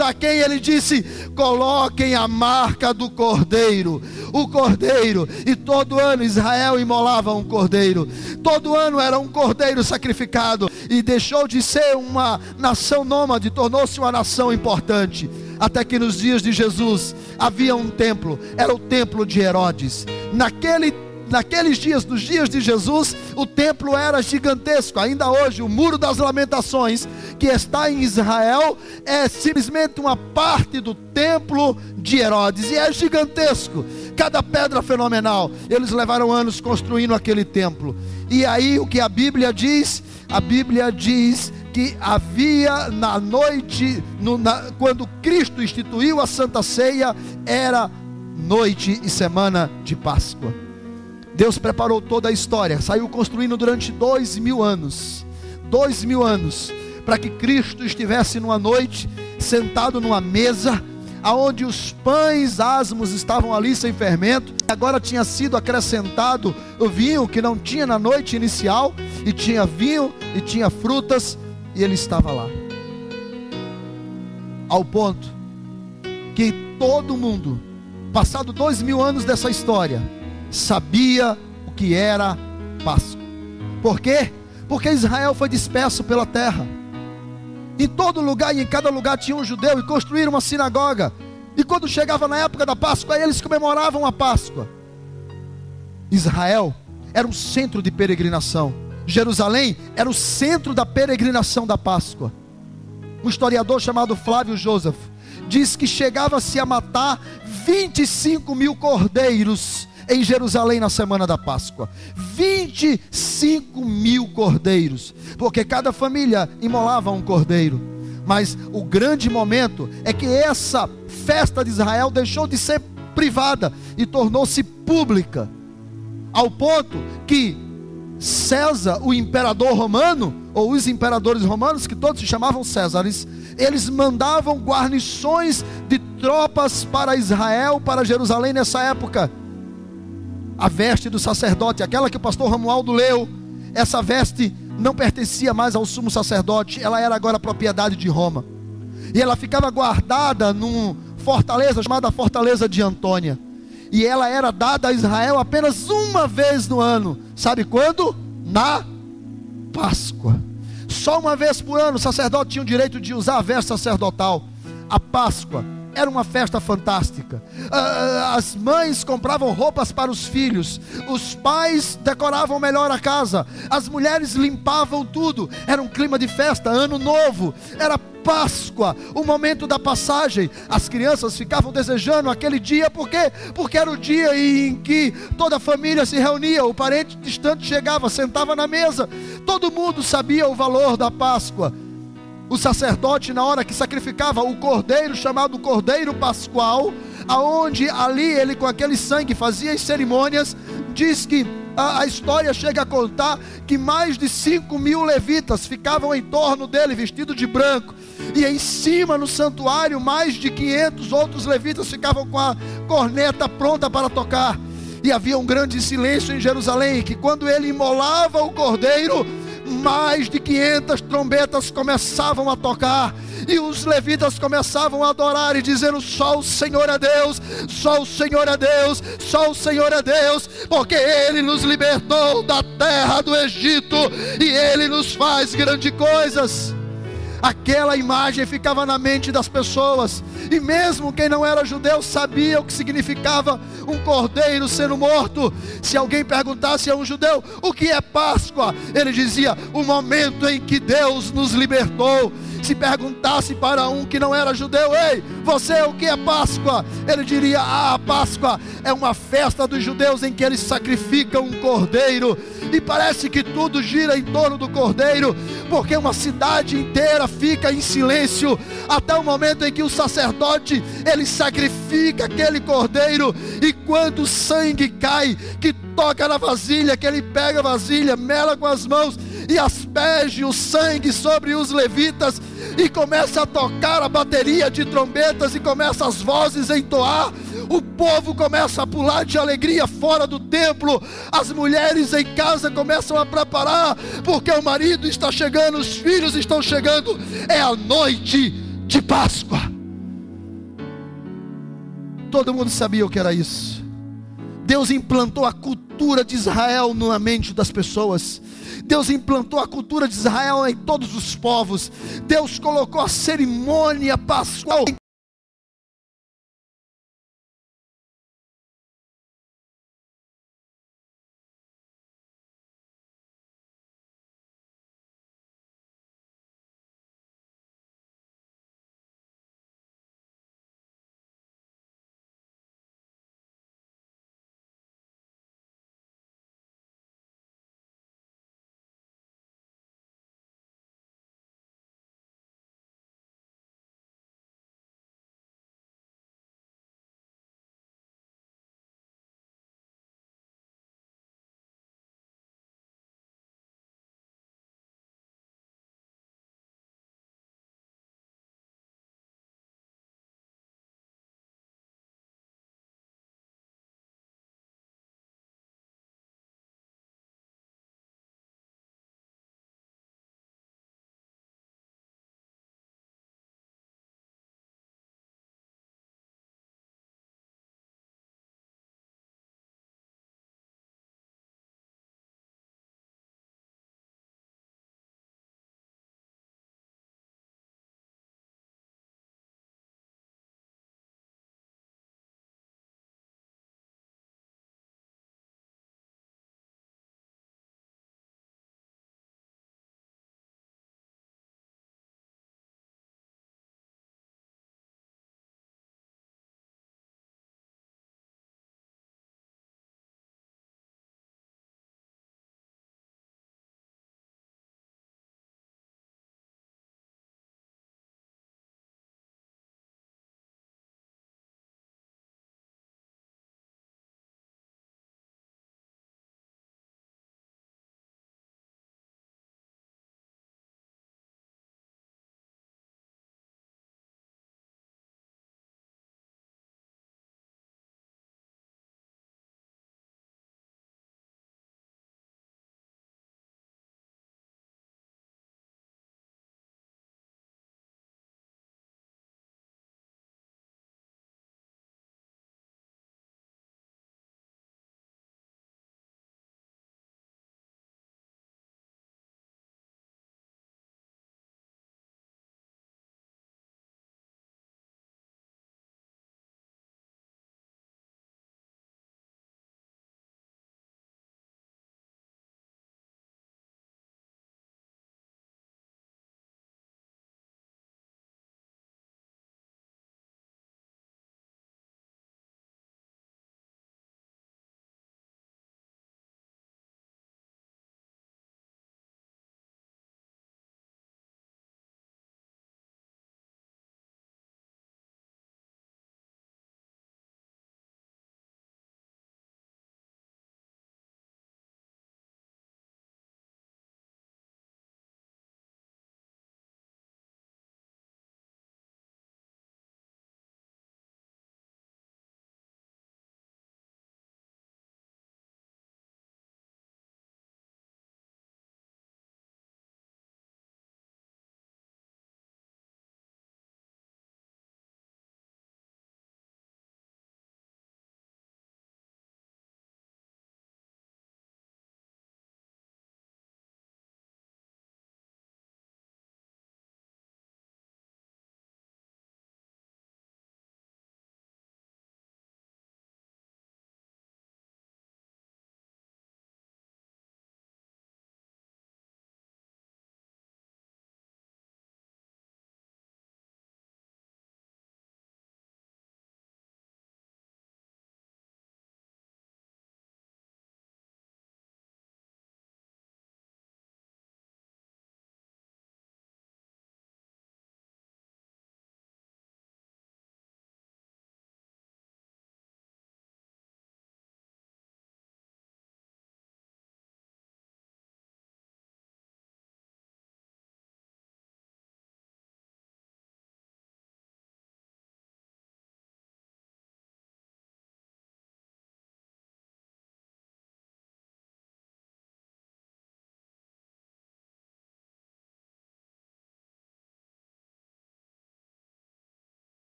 a quem ele disse: coloquem a marca do cordeiro, o cordeiro. E todo ano Israel imolava um cordeiro, todo ano era um cordeiro sacrificado, e deixou de ser uma nação nômade, tornou-se uma nação importante. Até que nos dias de Jesus havia um templo, era o templo de Herodes. Naqueles dias, nos dias de Jesus, o templo era gigantesco. Ainda hoje, o Muro das Lamentações, que está em Israel, é simplesmente uma parte do templo de Herodes, e é gigantesco, cada pedra fenomenal. Eles levaram anos construindo aquele templo. E aí o que a Bíblia diz? A Bíblia diz que havia na noite, quando Cristo instituiu a Santa Ceia, era noite e semana de Páscoa. Deus preparou toda a história, saiu construindo durante 2000 anos, 2000 anos, para que Cristo estivesse numa noite, sentado numa mesa, aonde os pães asmos estavam ali sem fermento. Agora tinha sido acrescentado o vinho que não tinha na noite inicial, e tinha vinho e tinha frutas, e ele estava lá, ao ponto que todo mundo, passado 2000 anos dessa história, sabia o que era Páscoa. Por quê? Porque Israel foi disperso pela terra. Em todo lugar e em cada lugar tinha um judeu, e construíram uma sinagoga. E quando chegava na época da Páscoa, eles comemoravam a Páscoa. Israel era um centro de peregrinação. Jerusalém era o centro da peregrinação da Páscoa. Um historiador chamado Flávio Joseph diz que chegava-se a matar 25 mil cordeiros em Jerusalém na semana da Páscoa. 25 mil cordeiros, porque cada família imolava um cordeiro. Mas o grande momento é que essa festa de Israel deixou de ser privada e tornou-se pública, ao ponto que César, o imperador romano, ou os imperadores romanos, que todos se chamavam Césares, eles mandavam guarnições de tropas para Israel, para Jerusalém nessa época. A veste do sacerdote, aquela que o pastor Romualdo leu, essa veste não pertencia mais ao sumo sacerdote, ela era agora propriedade de Roma, e ela ficava guardada numa fortaleza chamada Fortaleza de Antônia, e ela era dada a Israel apenas uma vez no ano. Sabe quando? Na Páscoa. Só uma vez por ano o sacerdote tinha o direito de usar a veste sacerdotal. A Páscoa era uma festa fantástica. As mães compravam roupas para os filhos, os pais decoravam melhor a casa, as mulheres limpavam tudo. Era um clima de festa, ano novo, era Páscoa, o momento da passagem. As crianças ficavam desejando aquele dia, por quê? Porque era o dia em que toda a família se reunia, o parente distante chegava, sentava na mesa, todo mundo sabia o valor da Páscoa. O sacerdote, na hora que sacrificava o cordeiro, chamado cordeiro pascual, aonde ali ele com aquele sangue fazia as cerimônias, diz que a história chega a contar que mais de 5 mil levitas ficavam em torno dele, vestidos de branco, e em cima no santuário mais de 500 outros levitas ficavam com a corneta pronta para tocar. E havia um grande silêncio em Jerusalém, que quando ele imolava o cordeiro, mais de 500 trombetas começavam a tocar, e os levitas começavam a adorar e dizendo: só o Senhor é Deus, só o Senhor é Deus, só o Senhor é Deus, porque Ele nos libertou da terra do Egito, e Ele nos faz grandes coisas. Aquela imagem ficava na mente das pessoas, e mesmo quem não era judeu sabia o que significava um cordeiro sendo morto. Se alguém perguntasse a um judeu o que é Páscoa, ele dizia: o momento em que Deus nos libertou. Se perguntasse para um que não era judeu: ei, você, o que é Páscoa? Ele diria: a Páscoa é uma festa dos judeus em que eles sacrificam um cordeiro. E parece que tudo gira em torno do cordeiro, porque uma cidade inteira fica em silêncio até o momento em que o sacerdote ele sacrifica aquele cordeiro, e quando o sangue cai, que toca na vasilha, que ele pega a vasilha, mela com as mãos e asperge o sangue sobre os levitas, e começa a tocar a bateria de trombetas, e começa as vozes a entoar. O povo começa a pular de alegria fora do templo, as mulheres em casa começam a preparar, porque o marido está chegando, os filhos estão chegando. É a noite de Páscoa. Todo mundo sabia o que era isso. Deus implantou a cultura de Israel na mente das pessoas. Deus implantou a cultura de Israel em todos os povos. Deus colocou a cerimônia pascual